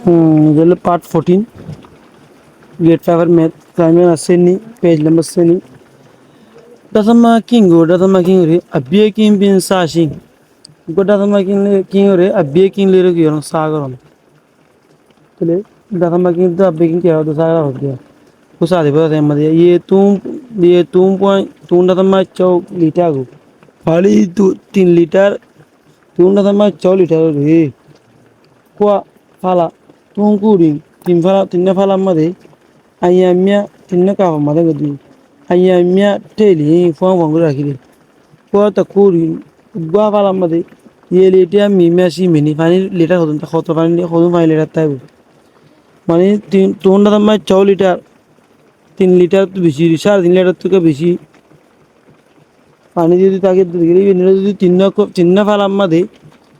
Jelle part 14, grade 5 math, primary asseni, page number seni. Dasama king re, abye king bin sashi. Go dasama king re, abye king lere giyon sagaron. Tele, dasama king to abye king kya to saga ho gaya. Usa de bada made ये तुम point तुम dasama चौ litre go. Pali tu 3 liter, तुम dasama चौ liter re. Kwa fala tungkuri tinna fala made ayamya tinna kafa made gadi ayamya teli fon wangura kiri kwa takuri gwa fala made ye letia mimya si mini fani liter hodun ta khoto fani liter tabu mani tunda tamma 4 liter 3 liter tu bisi 3.5 liter tu ka bisi পানি যদি তাকে দিলে এনে যদি তিন্ন ফালাম মাদে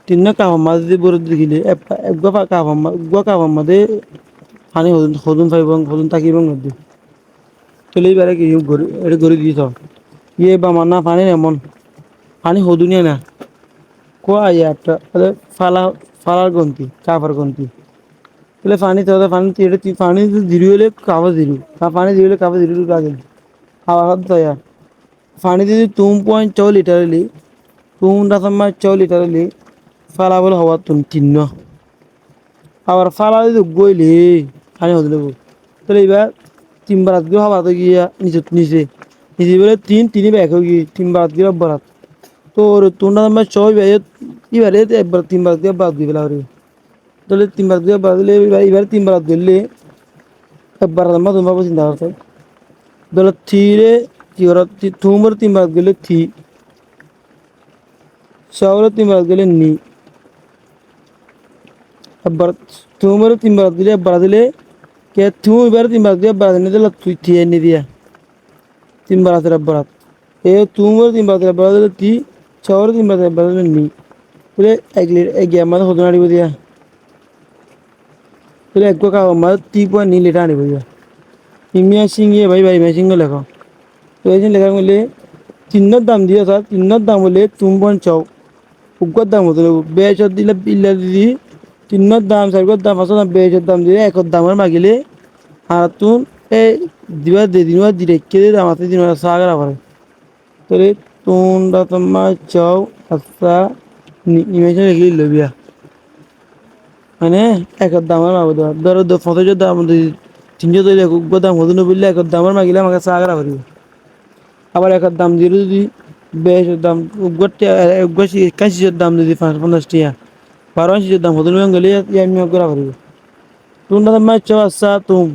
তিন্ন কাফাম মাদে যদি বড় দিলে একগা কাফাম মাদে পানি হদুন ফাইবং হদুন তাকিবং নদী চলে এবারে কি এটা গড়ি দিছ ইয়ে বা মানা পানি এমন পানি হদুনিয়া না কোয়া একটা ফালার গন্তি কাফার গন্তি তাহলে পানি এটা পানি দিলি হলে কাফা দিলু পানি দিলে কাফা দিলু লাগে আবার দয়া পানি যদি 2.4 লিটার লি 2.4 লিটার লি ফালা বলে হওয়া তিন্ন আবার ফালা যদি গইলি পানি হদিলে তাহলে এবার 3 বার আজকে হওয়া তো গিয়া নিচে বলে তিন ব্যাগ হয়ে গিয়ে 3 বার আজকে বরাত তো তোমরা আমার সবাই ভাই এবারে একবার 3 বার দিয়ে বাদ দিবে লাউরে তাহলে 3 বার দিয়ে বাদ দিলে এবার 3 বার দিলে একবার আমরা তোমরা চিন্তা করতে তাহলে থিরে কি করা তোমার 3 বার গেলে থি শহরে 3 বার গেলে নি একবার তোমার 3 বার দিলে একবার দিলে কে তুমি এবার 3 বার দিয়ে বাদ দিলে দিলে তুই থি এনে দিয়া 3 বার আছে একবার এ তোমার 3 বার দিয়ে বাদ দিলে থি শহরে 3 বার দিয়ে বাদ দিলে নি বলে এক গিয়ে আমাদের হতো নাড়িব দিয়া বলে এক কাকা আমাদের 3.2 লিটার আনিব দিয়া ইমিয়া সিংয়ে ভাই মেশিং লেখো তো এই যে লেখা বলে তিন্নর দাম দিয়ে স্যার তিন্নর দাম বলে 2.4 উগ্গর দাম হতো বেচর দিলে বিল্লা দিদি তিন্নর দাম চারগর দাম আসো না বেচর দাম দিয়ে একর দামের মাগিলে আর তুন এই দিবা দিন দিরেক্কে দাম আছে দিন সাগরা পারে তোরে তুন তোমার চাও আচ্ছা ইমেশন রেখে লবিয়া মানে একর দামের মাগো ধরো 50 দাম 300 উগ্গর দাম হতো না বললে একর দামের মাগিলে আমাকে সাগরা পারিব আবার একার দাম দিলে যদি বেশ দাম উগ্গর 81 দাম যদি 550 টাকা 12 দাম হতো না গেলে আমি করা পারিব তোমরা তোমার ছ আসা তুম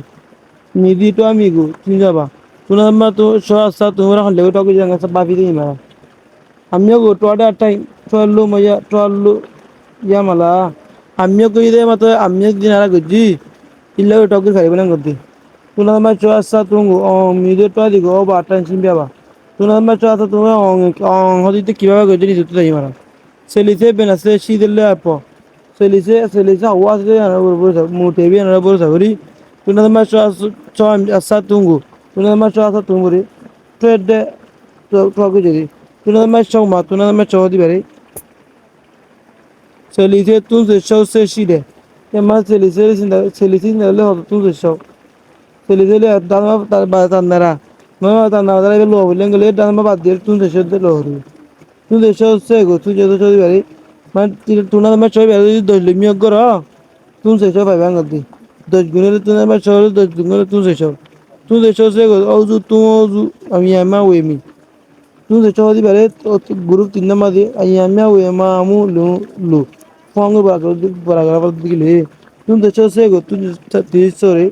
মিদি তো আমি গো তুমি যাবা তোমরা তোমার তো ছ আসা তোমরা এখন লেগে টকে জাঙ্গা সব বাপি দিই মারা আমিও গো টোয়াটা টাইম টোয়াল্লো মজা টোয়াল্লো ইয়া মালা আমিও কই দে মতো আমিও দিন আর গজি ইল্লা টকে খাইব না গদি তোমরা তোমার ছ আসা তুমি মিদি তো দিগো বাটা চিনবা তোমরা তোমার ছ আসা তুমি হদিতে কিভাবে গজি দিতে তাই মারা সেলিসে বেনাসে শীদলে আপো se le sa wa se ana bor mu te bi ana bor sa gori tuna ma cho asa tungu tuna ma cho asa tungu ri trade to ko jeri tuna ma cho di bare se tun se show se shi de ya ma se le sin le ho tun se show se le da ma ta ba ta nara ma ta na da le lo le da ma ba de tun se show de lo ri tun se show se go tu je to di bare মানে tuna number 6 বেলা যদি 10 লিমিয়ক করো তুমি 600 পাইবা গদি 10 গুণে tuna number 6 10 গুণে তুমি 600 সে ওজু তুমি আমি আমা ওয়েমি তুমি 600 দি পারে গ্রুপ 3 নাম্বার দি আমি আমা ওয়েমা আমু লু লু ফঙ্গ বাগা দিলে তুমি 600 সে গো তুমি 300 রে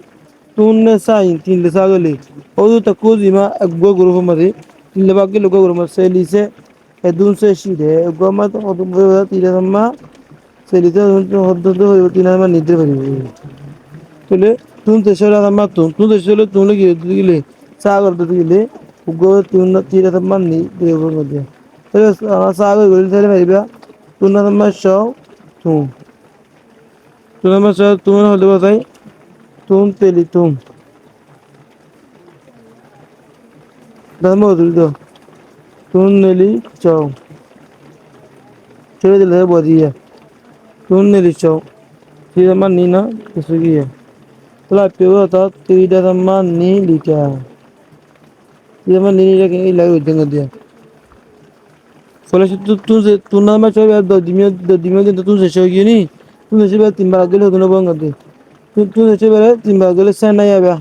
তুমি সাইন 3 সাগলে ওজু তা কোজিমা একগো গ্রুপ মধ্যে 3 বাকি লোক গ্রুপ সে লিসে edunse shide goma to odumbe tira samma selita hoddo tina ma nidre bari tole tun te shola samma tun te shola tun le gile sagar de gile ugo tun tira samma ni debo modya tole sagar gile tele bari tun samma show tun samma show tun hoddo basai tun teli tun damo duldo tunneli ciao ছেড়ে দিলে বদিয়া তুন্নেলি চাও 3.ni na kusugi है तो pure होता 3.ni लिखा है 3.ni लिखा है लगे उधर दिया फले तू ना मैं चल यार दो दिमियों दिन तो तू से शौक नहीं तू से बात 3 बार गले होते ना बोंग करते तू से बात 3 बार गले सहना या बया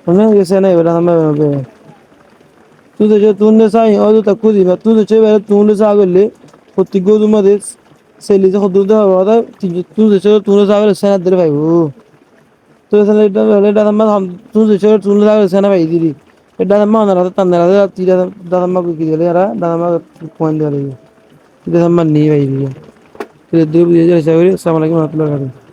हमें ये सहना है बड़ा हमें तूने साई और तक कुछ भी तू से बात तूने सागले প্রতিজ্ঞ তোমাদের সেলি যখন দুধ দেওয়া তুই তুলে যাবে সেনা দিলে ভাই ও তুই এটা এটা আমার তুই তুলে যাবে সেনা ভাই দিদি এটা আমার না রাতে তান্না রাতে তিরা দাদা মা কি দিলে यार দাদা মা পয়েন্ট দিলে এটা আমার নেই ভাই দিদি তুই দুই বুঝে যাচ্ছে আসসালামু আলাইকুম ওয়া রাহমাতুল্লাহি ওয়া বারাকাতুহু